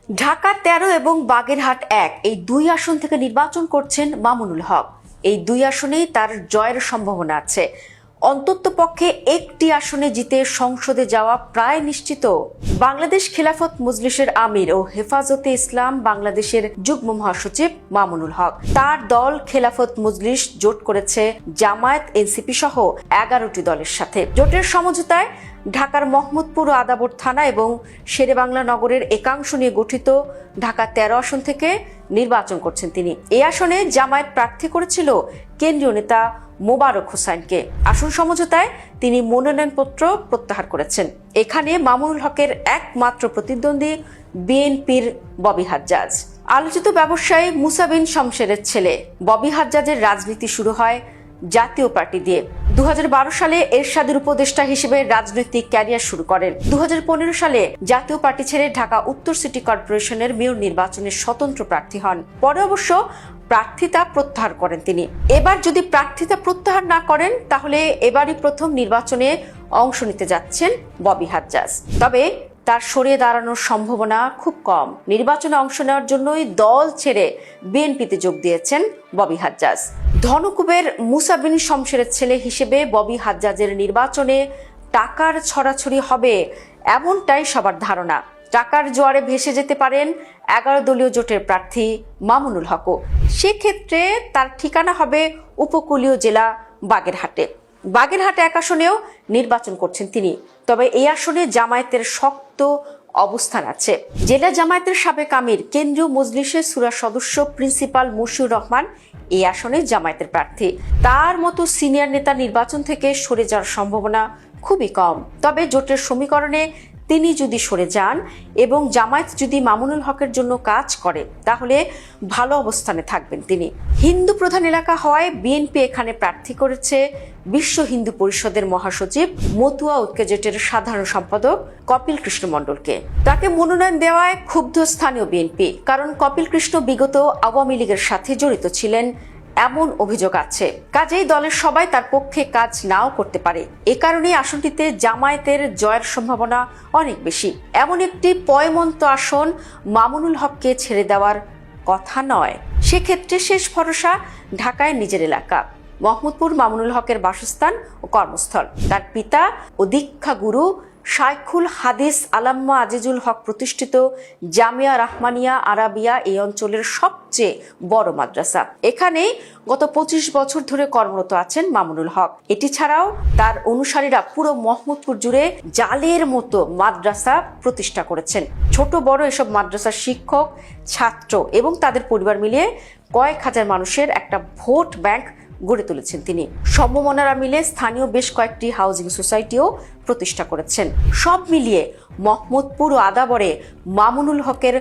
ঢাকা ১৩ এবং বাগেরহাট ১ এই দুই আসন থেকে নির্বাচন করছেন মামুনুল হক। এই দুই আসনেই তার জয়ের সম্ভাবনা আছে। অন্ততপক্ষে একটি আসনে জিতে সংসদে যাওয়া প্রায় নিশ্চিত। বাংলাদেশ খেলাফত মজলিসের আমির ও হেফাজতে ইসলাম বাংলাদেশের যুগ্ম মহাসচিব মামুনুল হক। তার দল খেলাফত মজলিস জোট করেছে জামায়াত, এনসিপি সহ ১১টি দলের সাথে। জোটের সমঝোতায় ঢাকার মোহাম্মদপুর ও আদাবর থানা এবং শেরেবাংলা নগরের একাংশ নিয়ে গঠিত ঢাকা ১৩ আসন থেকে নির্বাচন করছেন তিনি। এই আসনে জামায়াত প্রার্থী করেছিল কেন্দ্রীয় নেতা মোবারক হোসাইনকে। আসন সমঝোতায় তিনি মনোনয়নপত্র প্রত্যাহার করেছেন। এখানে মামুনুল হকের একমাত্র প্রতিদ্বন্দ্বী বিএনপির ববি হাজ্জাজ। আলোচিত ব্যবসায়ী মুসা বিন শমশেরের ছেলে ববি হাজ্জাজের রাজনীতি শুরু হয় জাতীয় পার্টি দিয়ে। ২০১২ সালে এরশাদের উপদেষ্টা হিসেবে রাজনৈতিক ক্যারিয়ার শুরু করেন। ২০১৫ সালে জাতীয় পার্টি ছেড়ে ঢাকা উত্তর সিটি কর্পোরেশনের মেয়র নির্বাচনে স্বতন্ত্র প্রার্থী হন। পরে অবশ্য প্রার্থিতা প্রত্যাহার করেন তিনি। এবার যদি প্রার্থিতা প্রত্যাহার না করেন তাহলে এবারই প্রথম নির্বাচনে অংশ নিতে যাচ্ছেন ববি হাজ্জাজ। তবে তার সরিয়ে দাঁড়ানোর সম্ভাবনা খুব কম। নির্বাচনে অংশ নেওয়ার জন্যই দল ছেড়ে বিএনপিতে যোগ দিয়েছেন ববি হাজ্জাজ। ধনকুবের মুসা বিন শমশেরের ছেলে হিসেবে ববি হাজ্জাজের নির্বাচনে টাকার ছড়াছড়ি হবে এমনটাই সবার ধারণা। টাকার জোয়ারে ভেসে যেতে পারেন ১১ দলীয় জোটের প্রার্থী মামুনুল হকও। সেক্ষেত্রে তার ঠিকানা হবে উপকূলীয় জেলা বাগেরহাটে। বাগেরহাট ১ আসনেও নির্বাচন করছেন তিনি। তবে এই আসনে জামায়াতের শক্ত অবস্থান আছে। জেলা জামায়াতের সাবেক আমির, কেন্দ্রীয় মজলিসের সূরা সদস্য প্রিন্সিপাল মশিউর রহমান এই আসনে জামায়াতের প্রার্থী। তার মতো সিনিয়র নেতা নির্বাচন থেকে সরে যাওয়ার সম্ভাবনা খুবই কম। তবে জোটের সমীকরণে তিনি যদি সরে যান এবং জামায়াত যদি মামুনুল হকের জন্য কাজ করে তাহলে ভালো অবস্থানে থাকবেন তিনি। হিন্দু প্রধান এলাকা হওয়ায় বিএনপি এখানে প্রার্থী করেছে বিশ্ব হিন্দু পরিষদের মহাসচিব, মতুয়া ঐক্য জোটের সাধারণ সম্পাদক কপিল কৃষ্ণ মণ্ডলকে। তাকে মনোনয়ন দেওয়ায় ক্ষুব্ধ স্থানীয় বিএনপি, কারণ কপিল কৃষ্ণ বিগত আওয়ামী লীগের সাথে জড়িত ছিলেন এমন অভিযোগ আছে। কাজেই দলের সবাই তার পক্ষে কাজ নাও করতে পারে। এ কারণেই আসনটিতে জামায়াতের জয়ের সম্ভাবনা অনেক বেশি। এমন একটি পয়মন্ত আসন মামুনুল হককে ছেড়ে দেওয়ার কথা নয়। সেক্ষেত্রে শেষ ভরসা ঢাকায় নিজের এলাকা। মোহাম্মদপুর মামুনুল হকের বাসস্থান ও কর্মস্থল। তার পিতা ও দীক্ষা গুরু শাইখুল হাদিস আল্লামা আজিজুল হক প্রতিষ্ঠিত জামিয়া রাহমানিয়া আরাবিয়া এই অঞ্চলের সবচেয়ে বড় মাদ্রাসা। এখানেই গত ২৫ বছর ধরে কর্মরত আছেন মামুনুল হক। এটি ছাড়াও তার অনুসারীরা পুরো মোহাম্মদপুর জুড়ে জালের মতো মাদ্রাসা প্রতিষ্ঠা করেছেন। ছোট বড় এসব মাদ্রাসার শিক্ষক, ছাত্র এবং তাদের পরিবার মিলিয়ে কয়েক হাজার মানুষের একটা ভোট ব্যাংক গড়ে তুলেছেন তিনি। সমমনারা মিলে স্থানীয় বেশ কয়েকটি হাউজিং সোসাইটিও প্রতিষ্ঠা করেছেন। সব মিলিয়ে মোহাম্মদপুর ও আদাবরে মামুনুল হকের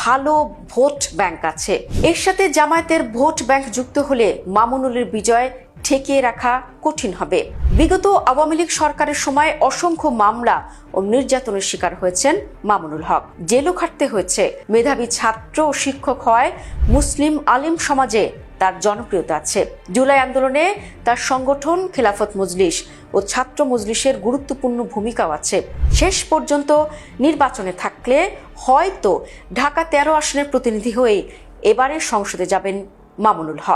ভালো ভোট ব্যাংক আছে। এর সাথে জামায়াতের ভোট ব্যাংক যুক্ত হলে মামুনুলের বিজয় ঠেকিয়ে রাখা কঠিন হবে। বিগত আওয়ামী লীগ সরকারের সময় অসংখ্য মামলা ও নির্যাতনের শিকার হয়েছেন মামুনুল হক। জেলও খাটতে হয়েছে। মেধাবী ছাত্র ও শিক্ষক হওয়ায় মুসলিম আলিম সমাজে তার জনপ্রিয়তা আছে। জুলাই আন্দোলনে তার সংগঠন খেলাফত মজলিস ও ছাত্র মজলিসের গুরুত্বপূর্ণ ভূমিকাও আছে। শেষ পর্যন্ত নির্বাচনে থাকলে হয়তো ঢাকা ১৩ আসনের প্রতিনিধি হয়ে এবারের সংসদে যাবেন মামুনুল হক।